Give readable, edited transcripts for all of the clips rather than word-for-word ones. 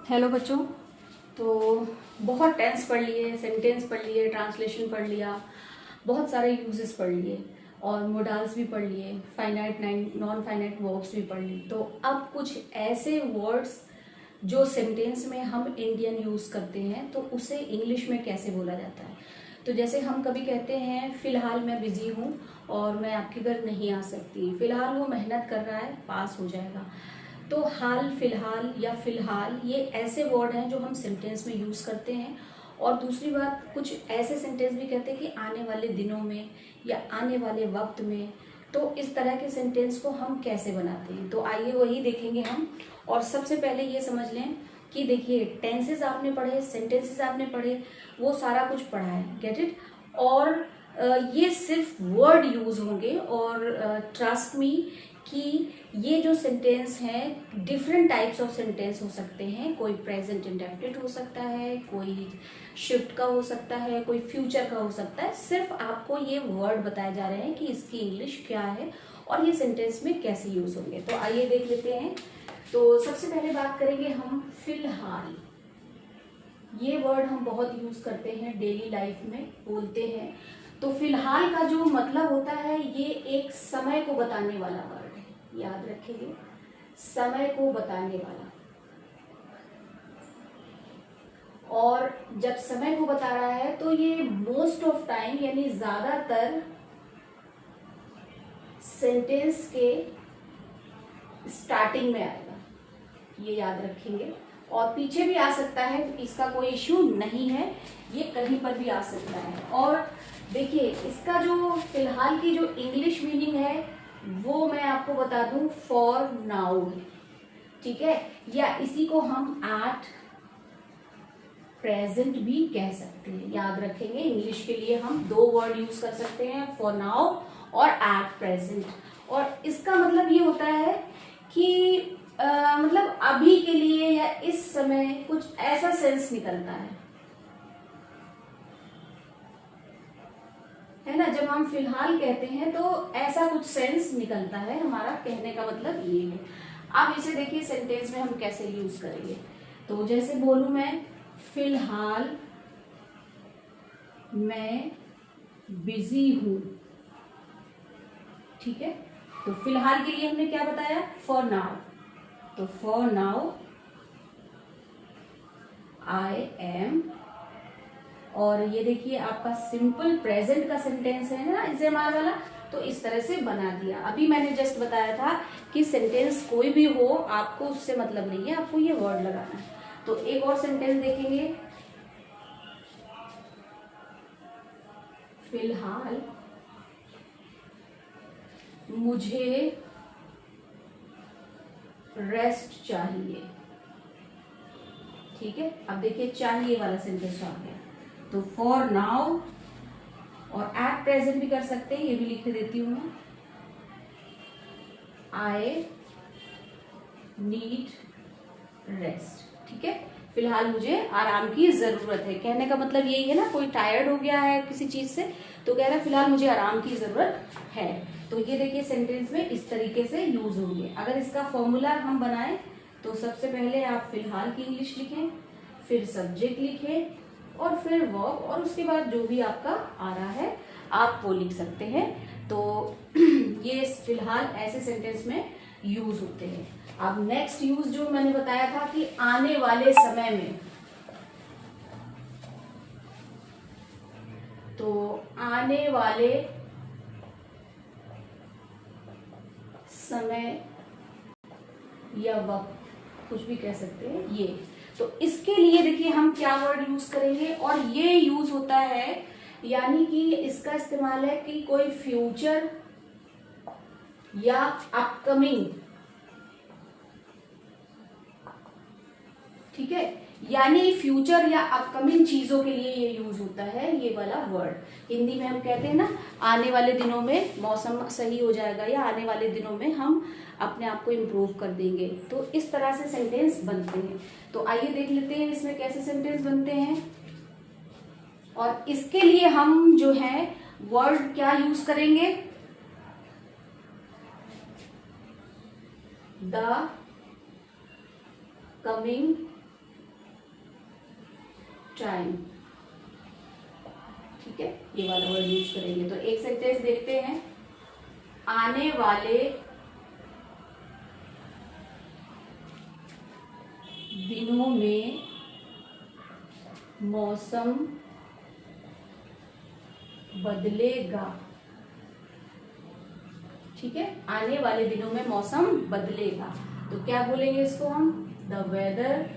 Hello बच्चों। तो बहुत टेंस पढ़ लिए, सेंटेंस पढ़ लिए, ट्रांसलेशन पढ़ लिया, बहुत सारे यूजेस पढ़ लिए और मोडाल्स भी पढ़ लिए, फाइनाइट नॉन फाइनाइट वर्ब्स भी पढ़ लिए। तो अब कुछ ऐसे वर्ड्स जो सेंटेंस में हम इंडियन यूज़ करते हैं तो उसे इंग्लिश में कैसे बोला जाता है। तो जैसे हम कभी कहते हैं फ़िलहाल मैं बिज़ी हूँ और मैं आपके घर नहीं आ सकती, फ़िलहाल वो मेहनत कर रहा है, पास हो जाएगा। तो हाल, फिलहाल या फिलहाल ये ऐसे वर्ड हैं जो हम सेंटेंस में यूज़ करते हैं। और दूसरी बात, कुछ ऐसे सेंटेंस भी कहते हैं कि आने वाले दिनों में या आने वाले वक्त में। तो इस तरह के सेंटेंस को हम कैसे बनाते हैं, तो आइए वही देखेंगे हम। और सबसे पहले ये समझ लें कि देखिए, टेंसेस आपने पढ़े, सेंटेंसेस आपने पढ़े, वो सारा कुछ पढ़ा है, गेट इट। और ये सिर्फ वर्ड यूज होंगे और ट्रस्ट मी कि ये जो सेंटेंस हैं डिफरेंट टाइप्स ऑफ सेंटेंस हो सकते हैं। कोई प्रेजेंट इंडेफिनिट हो सकता है, कोई शिफ्ट का हो सकता है, कोई फ्यूचर का हो सकता है। सिर्फ आपको ये वर्ड बताए जा रहे हैं कि इसकी इंग्लिश क्या है और ये सेंटेंस में कैसे यूज होंगे। तो आइए देख लेते हैं। तो सबसे पहले बात करेंगे हम फिलहाल। ये वर्ड हम बहुत यूज करते हैं, डेली लाइफ में बोलते हैं। तो फिलहाल का जो मतलब होता है, ये एक समय को बताने वाला वर्ड है, याद रखेंगे, समय को बताने वाला। और जब समय को बता रहा है तो ये मोस्ट ऑफ टाइम यानी ज्यादातर सेंटेंस के स्टार्टिंग में आएगा, ये याद रखेंगे। और पीछे भी आ सकता है, इसका कोई इश्यू नहीं है, ये कहीं पर भी आ सकता है। और देखिए, इसका जो फिलहाल की जो इंग्लिश मीनिंग है वो मैं आपको बता दूं, फॉर नाउ है, ठीक है। या इसी को हम एट प्रेजेंट भी कह सकते हैं, याद रखेंगे। इंग्लिश के लिए हम दो वर्ड यूज कर सकते हैं, फॉर नाउ और एट प्रेजेंट। और इसका मतलब ये होता है कि मतलब अभी के लिए या इस समय, कुछ ऐसा सेंस निकलता है ना। जब हम फिलहाल कहते हैं तो ऐसा कुछ सेंस निकलता है, हमारा कहने का मतलब ये है। अब इसे देखिए सेंटेंस में हम कैसे यूज करेंगे। तो जैसे बोलूं मैं, फिलहाल मैं बिजी हूं, ठीक है। तो फिलहाल के लिए हमने क्या बताया, फॉर नाउ। तो फॉर नाउ आई एम। और ये देखिए आपका सिंपल प्रेजेंट का सेंटेंस है ना, इज़ेमार वाला। तो इस तरह से बना दिया। अभी मैंने जस्ट बताया था कि सेंटेंस कोई भी हो, आपको उससे मतलब नहीं है, आपको ये वर्ड लगाना है। तो एक और सेंटेंस देखेंगे, फिलहाल मुझे रेस्ट चाहिए, ठीक है। अब देखिए, चाहिए वाला सेंटेंस आ गया। तो फॉर नाउ, और एट प्रेजेंट भी कर सकते हैं, ये भी लिख देती हूं मैं, आई नीड रेस्ट, ठीक है। फिलहाल मुझे आराम की जरूरत है, कहने का मतलब यही है ना। कोई टायर्ड हो गया है किसी चीज से तो कह रहा है फिलहाल मुझे आराम की जरूरत है। तो ये देखिए सेंटेंस में इस तरीके से यूज होंगे। अगर इसका फॉर्मूला हम बनाएं तो सबसे पहले आप फिलहाल की इंग्लिश लिखें, फिर सब्जेक्ट लिखें और फिर वर्ब, और उसके बाद जो भी आपका आ रहा है आप वो लिख सकते हैं। तो ये फिलहाल ऐसे सेंटेंस में यूज होते हैं। अब नेक्स्ट यूज जो मैंने बताया था कि आने वाले समय में, तो आने वाले समय या वक्त, कुछ भी कह सकते हैं ये। तो इसके लिए देखिए हम क्या वर्ड यूज करेंगे, और ये यूज होता है, यानी कि इसका इस्तेमाल है कि कोई फ्यूचर या अपकमिंग, ठीक है। यानी फ्यूचर या अपकमिंग चीजों के लिए ये यूज होता है, ये वाला वर्ड। हिंदी में हम कहते हैं ना, आने वाले दिनों में मौसम सही हो जाएगा, या आने वाले दिनों में हम अपने आप को इम्प्रूव कर देंगे। तो इस तरह से सेंटेंस बनते हैं। तो आइए देख लेते हैं इसमें कैसे सेंटेंस बनते हैं। और इसके लिए हम जो है वर्ड क्या यूज करेंगे, द कमिंग टाइम, ठीक है, ये वाला वर्ड यूज करेंगे। तो एक सेंटेंस देखते हैं, आने वाले दिनों में मौसम बदलेगा, ठीक है, आने वाले दिनों में मौसम बदलेगा। तो क्या बोलेंगे इसको हम, द वेदर,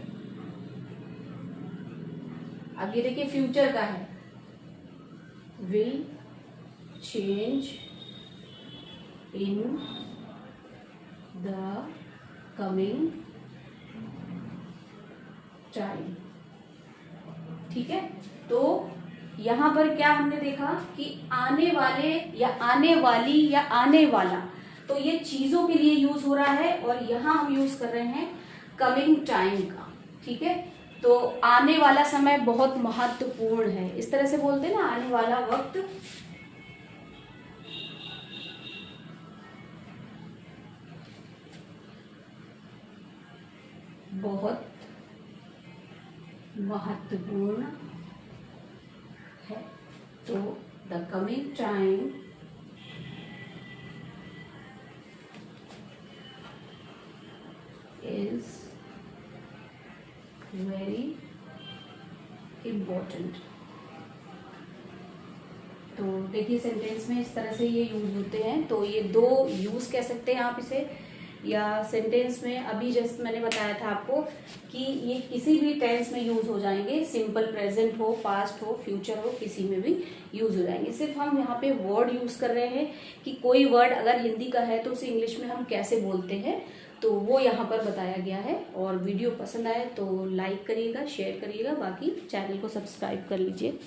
अब ये देखिए फ्यूचर का है, will change in the coming time, ठीक है। तो यहां पर क्या हमने देखा कि आने वाले या आने वाली या आने वाला, तो ये चीजों के लिए यूज हो रहा है, और यहां हम यूज कर रहे हैं कमिंग टाइम का, ठीक है। तो आने वाला समय बहुत महत्वपूर्ण है, इस तरह से बोलते हैं ना, आने वाला वक्त बहुत महत्वपूर्ण है। तो the coming time is very important. तो देखिए सेंटेंस में इस तरह से ये यूज होते हैं। तो ये दो यूज कह सकते हैं आप इसे, या सेंटेंस में अभी जस्ट मैंने बताया था आपको कि ये किसी भी टेंस में यूज हो जाएंगे, सिंपल प्रेजेंट हो, पास्ट हो, फ्यूचर हो, किसी में भी यूज हो जाएंगे। सिर्फ हम यहाँ पे वर्ड यूज कर रहे हैं कि कोई वर्ड अगर हिंदी का है तो उसे इंग्लिश में हम कैसे बोलते हैं, तो वो यहाँ पर बताया गया है। और वीडियो पसंद आए तो लाइक करिएगा, शेयर करिएगा, बाकी चैनल को सब्सक्राइब कर लीजिए।